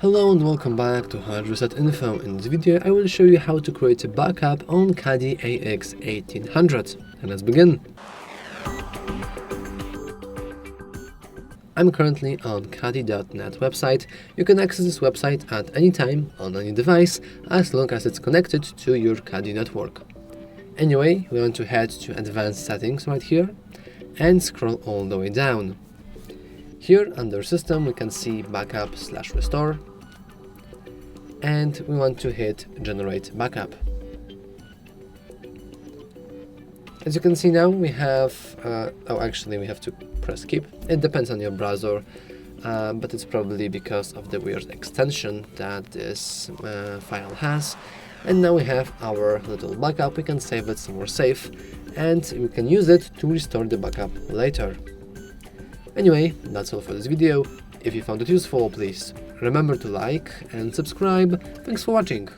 Hello and welcome back to HardReset.Info. In this video I will show you how to create a backup on Cudy AX1800. And let's begin. I'm currently on Cudy.net website. You can access this website at any time on any device as long as it's connected to your Cudy network. Anyway, we want to head to advanced settings right here and scroll all the way down. Here under system we can see backup/restore and we want to hit generate backup. As you can see now we have, we have to press skip. It depends on your browser, but it's probably because of the weird extension that this file has. And now we have our little backup. We can save it somewhere safe and we can use it to restore the backup later. Anyway, that's all for this video. If you found it useful, please remember to like and subscribe. Thanks for watching.